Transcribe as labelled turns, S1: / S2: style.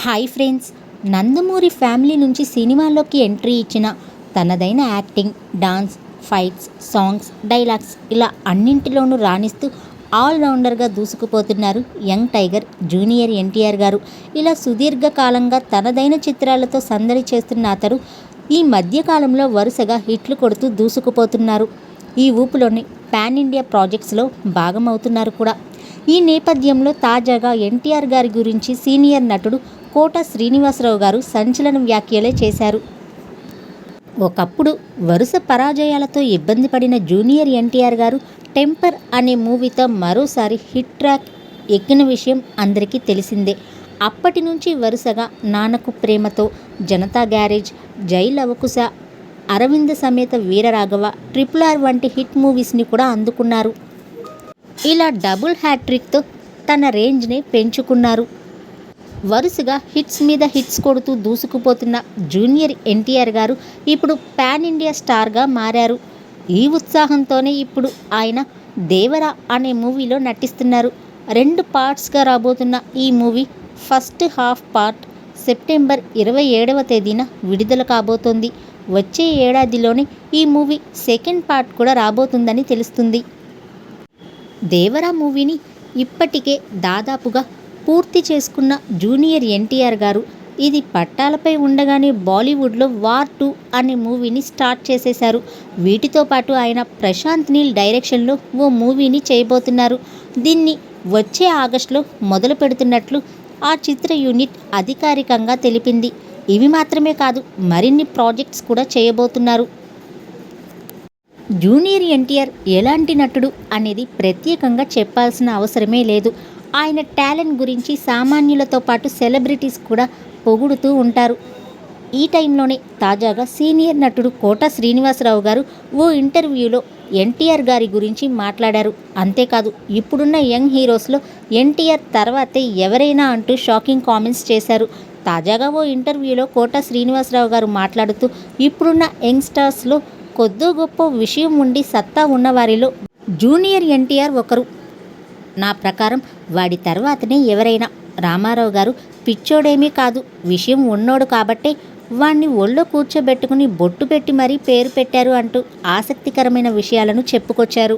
S1: Hi friends, Nandamuri family నుంచి సినిమాల్లోకి entry ఇచ్చిన తనదైన acting, dance, fights, songs, dialogues ఇలా అన్నింటిలోనూ రాణిస్తూ ఆల్రౌండర్గా దూసుకుపోతున్నారు యంగ్ టైగర్ జూనియర్ ఎన్టీఆర్ గారు. ఇలా సుదీర్ఘకాలంగా తనదైన చిత్రాలతో సందడి చేస్తున్న అతడు ఈ మధ్యకాలంలో వరుసగా హిట్లు కొడుతూ దూసుకుపోతున్నారు. ఈ ఊపులోని పాన్ ఇండియా ప్రాజెక్ట్స్లో భాగమవుతున్నారు కూడా. ఈ నేపథ్యంలో తాజాగా ఎన్టీఆర్ గారి గురించి సీనియర్ నటుడు కోట శ్రీనివాసరావు గారు సంచలన వ్యాఖ్యలే చేశారు. ఒకప్పుడు వరుస పరాజయాలతో ఇబ్బంది పడిన జూనియర్ ఎన్టీఆర్ గారు టెంపర్ అనే మూవీతో మరోసారి హిట్ ట్రాక్ ఎక్కిన విషయం అందరికీ తెలిసిందే. అప్పటి నుంచి వరుసగా నాన్నకు ప్రేమతో, జనతా గ్యారేజ్, జై లవకుశ, అరవింద సమేత వీరరాఘవ, RRR వంటి హిట్ మూవీస్ని కూడా అందుకున్నారు. ఇలా డబుల్ హ్యాట్రిక్తో తన రేంజ్ని పెంచుకున్నారు. వరుసగా హిట్స్ మీద హిట్స్ కొడుతూ దూసుకుపోతున్న జూనియర్ ఎన్టీఆర్ గారు ఇప్పుడు పాన్ ఇండియా స్టార్గా మారారు. ఈ ఉత్సాహంతోనే ఇప్పుడు ఆయన దేవరా అనే మూవీలో నటిస్తున్నారు. 2 పార్ట్స్గా రాబోతున్న ఈ movie first half part September 27వ తేదీన విడుదల కాబోతోంది. వచ్చే ఏడాదిలోనే ఈ మూవీ సెకండ్ పార్ట్ కూడా రాబోతుందని తెలుస్తుంది. దేవరా మూవీని ఇప్పటికే దాదాపుగా పూర్తి చేసుకున్న జూనియర్ ఎన్టీఆర్ గారు ఇది పట్టాలపై ఉండగానే బాలీవుడ్లో వార్ 2 అనే మూవీని స్టార్ట్ చేసేశారు. వీటితో పాటు ఆయన ప్రశాంత్ నీల్ డైరెక్షన్లో ఓ మూవీని చేయబోతున్నారు. దీన్ని వచ్చే ఆగస్టులో మొదలు పెడుతున్నట్లు ఆ చిత్ర యూనిట్ అధికారికంగా తెలిపింది. ఇవి మాత్రమే కాదు, మరిన్ని ప్రాజెక్ట్స్ కూడా చేయబోతున్నారు. జూనియర్ ఎన్టీఆర్ ఎలాంటి నటుడు అనేది ప్రత్యేకంగా చెప్పాల్సిన అవసరమే లేదు. ఆయన టాలెంట్ గురించి సామాన్యులతో పాటు సెలబ్రిటీస్ కూడా పొగుడుతూ ఉంటారు. ఈ టైంలోనే తాజాగా సీనియర్ నటుడు కోట శ్రీనివాసరావు గారు ఓ ఇంటర్వ్యూలో ఎన్టీఆర్ గారి గురించి మాట్లాడారు. అంతేకాదు, ఇప్పుడున్న యంగ్ హీరోస్లో ఎన్టీఆర్ తర్వాతే ఎవరైనా అంటూ షాకింగ్ కామెంట్స్ చేశారు. తాజాగా ఓ ఇంటర్వ్యూలో కోట శ్రీనివాసరావు గారు మాట్లాడుతూ ఇప్పుడున్న యంగ్స్టర్స్లో కొద్దో గొప్ప విషయం ఉండి సత్తా ఉన్నవారిలో జూనియర్ ఎన్టీఆర్ ఒకరు. నా ప్రకారం వాడి తర్వాతనే ఎవరైనా. రామారావు గారు పిచ్చోడేమీ కాదు, విషయం ఉన్నోడు కాబట్టే వాణ్ణి ఒళ్ళో కూర్చోబెట్టుకుని బొట్టు పెట్టి మరీ పేరు పెట్టారు అంటూ ఆసక్తికరమైన విషయాలను చెప్పుకొచ్చారు.